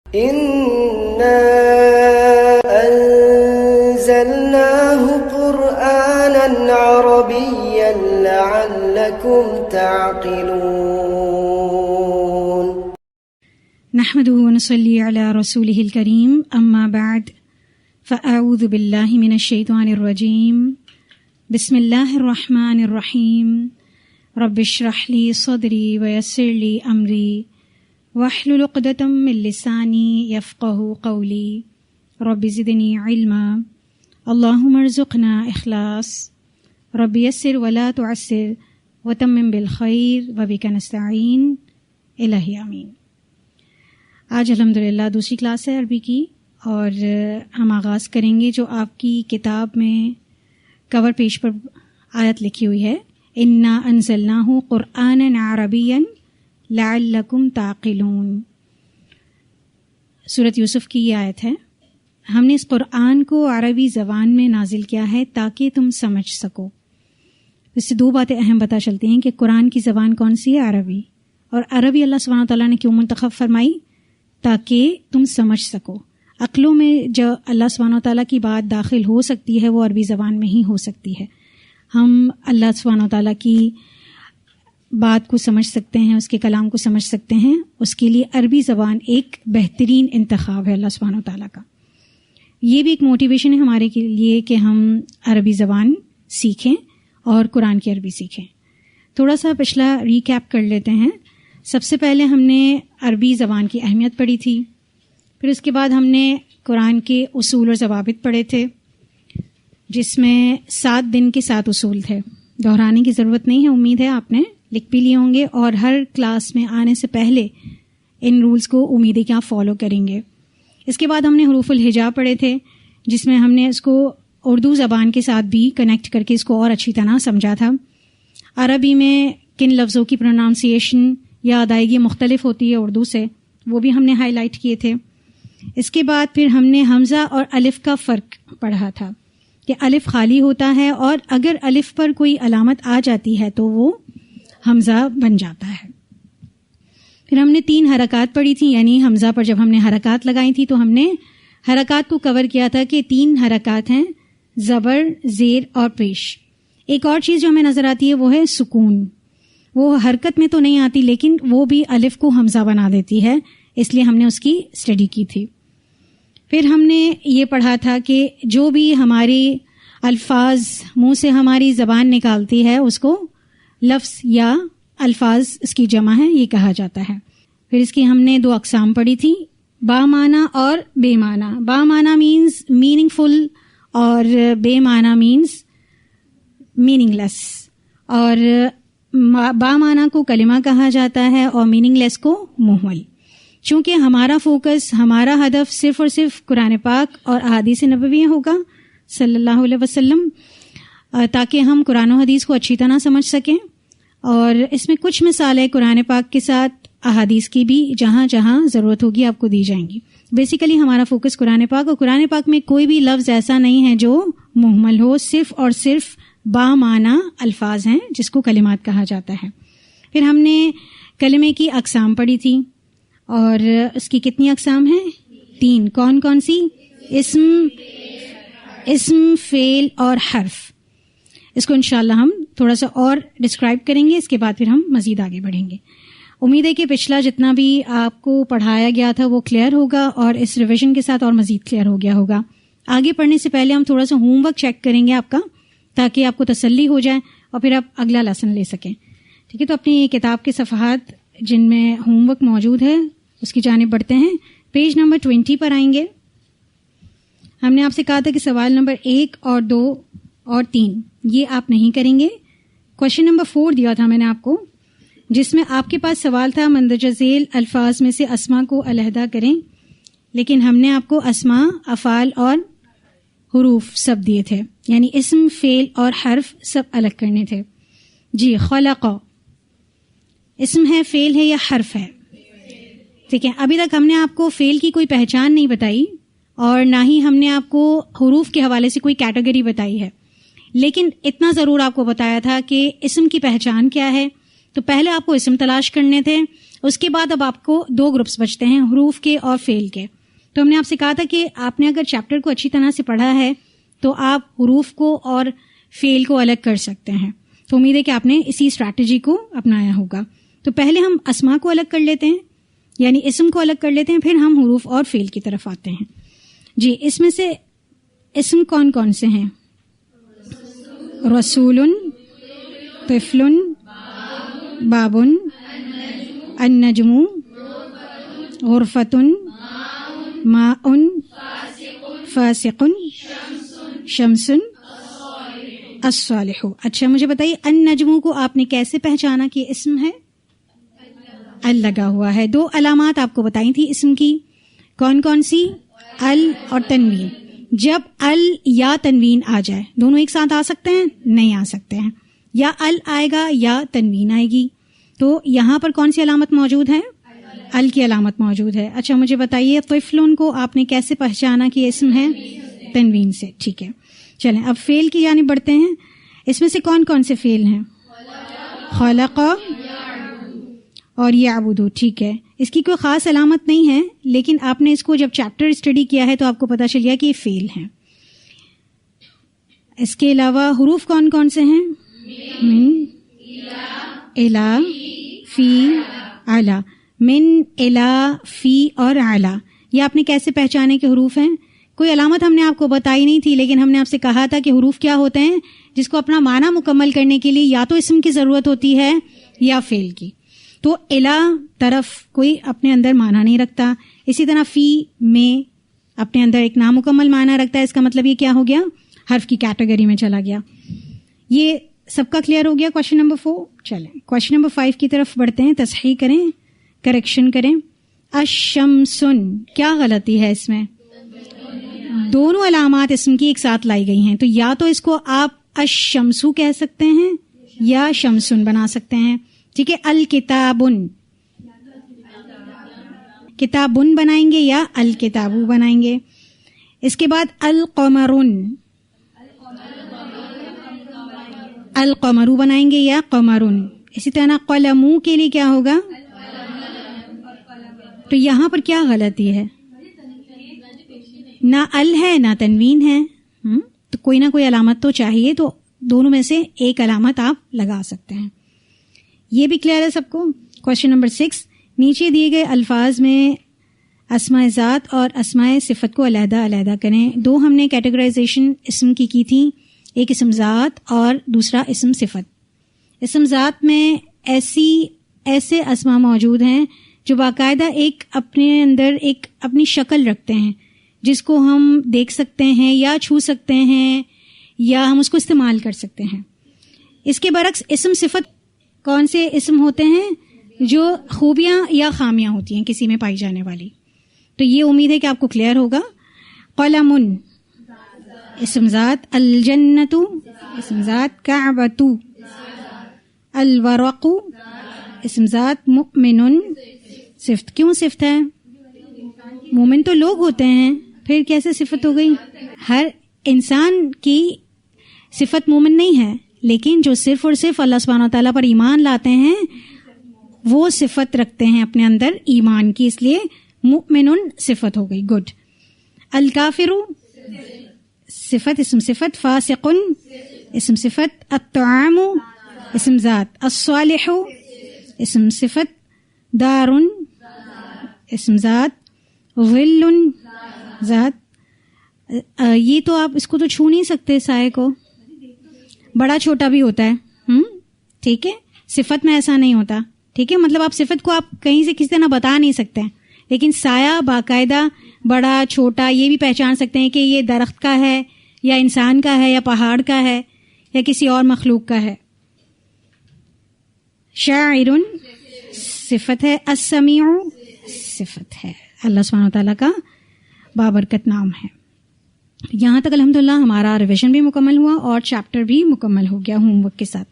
إنا أنزلناه قرآنا عربيا لعلكم تعقلون. نحمده ونصلي على رسوله الكريم، أما بعد فأعوذ بالله من الشيطان الرجيم. بسم الله الرحمن الرحيم. رب اشرح لي صدري ويسر لي أمري واحلل عقدة من لساني يفقهوا قولي. رب زدني علما. اللهم ارزقنا إخلاص. رب يسر ولا تعسر وتمم بالخير وبك نستعين. الہی آمین. آج الحمدللہ دوسری کلاس ہے عربی کی، اور ہم آغاز کریں گے جو آپ کی کتاب میں کور پیج پر آیت لکھی ہوئی ہے، انا انزلناہ قرآنا عربیا لعلکم تعقلون. سورۃ یوسف کی یہ آیت ہے. ہم نے اس قرآن کو عربی زبان میں نازل کیا ہے تاکہ تم سمجھ سکو. اس سے دو باتیں اہم پتہ چلتی ہیں کہ قرآن کی زبان کون سی ہے؟ عربی. اور عربی اللہ سبحانہ وتعالیٰ نے کیوں منتخب فرمائی؟ تاکہ تم سمجھ سکو. عقلوں میں جو اللہ سبحانہ وتعالیٰ کی بات داخل ہو سکتی ہے وہ عربی زبان میں ہی ہو سکتی ہے. ہم اللہ سبحانہ وتعالیٰ کی بات کو سمجھ سکتے ہیں، اس کے کلام کو سمجھ سکتے ہیں. اس کے لیے عربی زبان ایک بہترین انتخاب ہے اللہ سبحانہ وتعالیٰ کا. یہ بھی ایک موٹیویشن ہے ہمارے کے لیے کہ ہم عربی زبان سیکھیں اور قرآن کی عربی سیکھیں. تھوڑا سا پچھلا ریکیپ کر لیتے ہیں. سب سے پہلے ہم نے عربی زبان کی اہمیت پڑھی تھی، پھر اس کے بعد ہم نے قرآن کے اصول اور ضوابط پڑھے تھے، جس میں 7 دن کے 7 اصول تھے. دہرانے کی ضرورت نہیں ہے، امید ہے آپ نے لکھ بھی لیے ہوں گے، اور ہر کلاس میں آنے سے پہلے ان رولز کو امید ہے کہ آپ فالو کریں گے. اس کے بعد ہم نے حروف الہجا پڑھے تھے، جس میں ہم نے اس کو اردو زبان کے ساتھ بھی کنیکٹ کر کے اس کو اور اچھی طرح سمجھا تھا. عربی میں کن لفظوں کی پروناؤنسیشن یا ادائیگی مختلف ہوتی ہے اردو سے، وہ بھی ہم نے ہائی لائٹ کیے تھے. اس کے بعد پھر ہم نے حمزہ اور الف کا فرق پڑھا تھا کہ الف خالی ہوتا ہے، اور اگر الف پر کوئی علامت آ جاتی ہے تو وہ حمزہ بن جاتا ہے. پھر ہم نے 3 حرکات پڑھی تھی، یعنی حمزہ پر جب ہم نے حرکات لگائی تھی تو ہم نے حرکات کو کور کیا تھا کہ 3 حرکات ہیں، زبر، زیر اور پیش. ایک اور چیز جو ہمیں نظر آتی ہے وہ ہے سکون. وہ حرکت میں تو نہیں آتی لیکن وہ بھی الف کو حمزہ بنا دیتی ہے، اس لیے ہم نے اس کی اسٹڈی کی تھی. پھر ہم نے یہ پڑھا تھا کہ جو بھی ہماری الفاظ منہ سے ہماری زبان نکالتی ہے اس کو لفظ یا الفاظ اس کی جمع ہے یہ کہا جاتا ہے. پھر اس کی ہم نے 2 اقسام پڑھی تھی، با معنی اور بے معنی. با معنی مینز میننگ فل اور بے معنی مینز میننگ لیس. اور با معنی کو کلمہ کہا جاتا ہے اور میننگ لیس کو مہمل. چونکہ ہمارا فوکس، ہمارا ہدف صرف اور صرف قرآن پاک اور احادیث نبویہ ہوگا صلی اللہ علیہ وسلم، تاکہ ہم قرآن و حدیث کو اچھی طرح سمجھ سکیں. اور اس میں کچھ مثالیں قرآن پاک کے ساتھ احادیث کی بھی جہاں جہاں ضرورت ہوگی آپ کو دی جائیں گی. بیسیکلی ہمارا فوکس قرآن پاک، اور قرآن پاک میں کوئی بھی لفظ ایسا نہیں ہے جو مہمل ہو، صرف اور صرف با معنی الفاظ ہیں جس کو کلمات کہا جاتا ہے. پھر ہم نے کلمے کی اقسام پڑھی تھی، اور اس کی کتنی اقسام ہیں؟ 3. کون کون سی؟ اسم، فعل اور حرف. اس کو انشاءاللہ ہم تھوڑا سا اور ڈسکرائب کریں گے، اس کے بعد پھر ہم مزید آگے بڑھیں گے. امید ہے کہ پچھلا جتنا بھی آپ کو پڑھایا گیا تھا وہ کلیئر ہوگا، اور اس ریویژن کے ساتھ اور مزید کلیئر ہو گیا ہوگا. آگے پڑھنے سے پہلے ہم تھوڑا سا ہوم ورک چیک کریں گے آپ کا، تاکہ آپ کو تسلی ہو جائے اور پھر آپ اگلا لیسن لے سکیں. ٹھیک ہے، تو اپنی کتاب کے صفحات جن میں ہوم ورک موجود ہے اس کی جانب بڑھتے ہیں. پیج نمبر 20 پر آئیں گے. ہم نے آپ سے کہا تھا کہ سوال نمبر 1 اور 2 اور 3 یہ آپ نہیں کریں گے. کوشچن نمبر 4 دیا تھا میں نے آپ کو، جس میں آپ کے پاس سوال تھا مندرجہ ذیل الفاظ میں سے اسما کو علیحدہ کریں، لیکن ہم نے آپ کو اسما، افعال اور حروف سب دیے تھے، یعنی اسم، فعل اور حرف سب الگ کرنے تھے. جی، خلق اسم ہے، فعل ہے یا حرف ہے؟ ٹھیک ہے، ابھی تک ہم نے آپ کو فعل کی کوئی پہچان نہیں بتائی اور نہ ہی ہم نے آپ کو حروف کے حوالے سے کوئی کیٹیگری بتائی ہے، لیکن اتنا ضرور آپ کو بتایا تھا کہ اسم کی پہچان کیا ہے. تو پہلے آپ کو اسم تلاش کرنے تھے، اس کے بعد اب آپ کو 2 گروپس بچتے ہیں، حروف کے اور فعل کے. تو ہم نے آپ سے کہا تھا کہ آپ نے اگر چیپٹر کو اچھی طرح سے پڑھا ہے تو آپ حروف کو اور فعل کو الگ کر سکتے ہیں. تو امید ہے کہ آپ نے اسی اسٹریٹجی کو اپنایا ہوگا. تو پہلے ہم اسما کو الگ کر لیتے ہیں، یعنی اسم کو الگ کر لیتے ہیں، پھر ہم حروف اور فعل کی طرف آتے ہیں. جی، اس میں سے اسم کون کون سے ہیں؟ رسول، طفل، باب، النجم، غرفۃ، ماء، فاسق، شمس، الصالح. اچھا مجھے بتائیے النجم کو آپ نے کیسے پہچانا کہ اسم ہے؟ ال لگا ہوا ہے. 2 علامات آپ کو بتائی تھی اسم کی، کون کون سی؟ ال اور تنوین. جب ال یا تنوین آ جائے، دونوں ایک ساتھ آ سکتے ہیں؟ نہیں آ سکتے ہیں. یا ال آئے گا یا تنوین آئے گی. تو یہاں پر کون سی علامت موجود ہے؟ ال کی علامت موجود ہے. اچھا مجھے بتائیے طفل کو آپ نے کیسے پہچانا کہ اسم ہے؟ تنوین سے. ٹھیک ہے، چلیں اب فعل کی جانب بڑھتے ہیں. اس میں سے کون کون سے فعل ہیں؟ خلق اور یعبد. ٹھیک ہے، اس کی کوئی خاص علامت نہیں ہے، لیکن آپ نے اس کو جب چیپٹر اسٹڈی کیا ہے تو آپ کو پتہ چل گیا کہ یہ فعل ہیں. اس کے علاوہ حروف کون کون سے ہیں؟ من، الا، فی، اعلی. من، الا، فی اور اعلی. یہ آپ نے کیسے پہچانے کے حروف ہیں؟ کوئی علامت ہم نے آپ کو بتائی نہیں تھی، لیکن ہم نے آپ سے کہا تھا کہ حروف کیا ہوتے ہیں جس کو اپنا معنی مکمل کرنے کے لیے یا تو اسم کی ضرورت ہوتی ہے یا فعل کی. تو الا طرف کوئی اپنے اندر معنی نہیں رکھتا. اسی طرح فی میں اپنے اندر ایک نامکمل معنی رکھتا ہے. اس کا مطلب یہ کیا ہو گیا؟ حرف کی کیٹیگری میں چلا گیا. یہ سب کا کلیئر ہو گیا کوشچن نمبر 4. چلیں کوشچن نمبر 5 کی طرف بڑھتے ہیں. تصحیح کریں، کریکشن کریں. الشمسن، کیا غلطی ہے اس میں؟ دونوں علامات اسم کی ایک ساتھ لائی گئی ہیں. تو یا تو اس کو آپ الشمسو کہہ سکتے ہیں یا شمسن بنا سکتے ہیں. ٹھیک ہے، الکتابن، کتابن بنائیں گے یا الکتابو بنائیں گے. اس کے بعد القمرن، القمرو بنائیں گے یا قمرن. اسی طرح قلمو کے لیے کیا ہوگا؟ تو یہاں پر کیا غلطی ہے؟ نہ ال ہے نہ تنوین ہے. تو کوئی نہ کوئی علامت تو چاہیے، تو دونوں میں سے ایک علامت آپ لگا سکتے ہیں. یہ بھی کلیئر ہے سب کو؟ Question number 6. نیچے دیے گئے الفاظ میں اسماء ذات اور اسماء صفت کو علیحدہ علیحدہ کریں. 2 ہم نے کیٹیگرائزیشن اسم کی تھی، ایک اسم ذات اور دوسرا اسم صفت. اسم ذات میں ایسے اسماء موجود ہیں جو باقاعدہ ایک اپنے اندر ایک اپنی شکل رکھتے ہیں، جس کو ہم دیکھ سکتے ہیں یا چھو سکتے ہیں یا ہم اس کو استعمال کر سکتے ہیں. اس کے برعکس اسم صفت کون سے اسم ہوتے ہیں؟ جو خوبیاں یا خامیاں ہوتی ہیں کسی میں پائی جانے والی. تو یہ امید ہے کہ آپ کو کلیئر ہوگا. قلم اسم ذات، الجنت اسم ذات، کعبۃ الورق اسم ذات، مؤمن صفت. کیوں صفت ہے؟ مومن تو لوگ ہوتے ہیں، پھر کیسے صفت ہو گئی؟ ہر انسان کی صفت مومن نہیں ہے، لیکن جو صرف اور صرف اللہ سبحانہ و تعالیٰ پر ایمان لاتے ہیں وہ صفت رکھتے ہیں اپنے اندر ایمان کی، اس لیے مؤمنن صفت ہو گئی. گڈ. الکافر صفت اسم صفت، فاسق اسم صفت، الطعام اسم ذات، الصالح اسم صفت، دار اسم ذات، ظل ذات. یہ تو آپ اس کو تو چھو نہیں سکتے، سائے کو بڑا چھوٹا بھی ہوتا ہے. ٹھیک ہے، صفت میں ایسا نہیں ہوتا. ٹھیک ہے، مطلب آپ صفت کو آپ کہیں سے کسی طرح بتا نہیں سکتے ہیں، لیکن سایہ باقاعدہ بڑا چھوٹا یہ بھی پہچان سکتے ہیں کہ یہ درخت کا ہے یا انسان کا ہے یا پہاڑ کا ہے یا کسی اور مخلوق کا ہے. شاعر صفت ہے، السمیع صفت ہے، اللہ سبحانہ و تعالیٰ کا بابرکت نام ہے. یہاں تک الحمدللہ ہمارا ریویژن بھی مکمل ہوا اور چیپٹر بھی مکمل ہو گیا ہوم ورک کے ساتھ.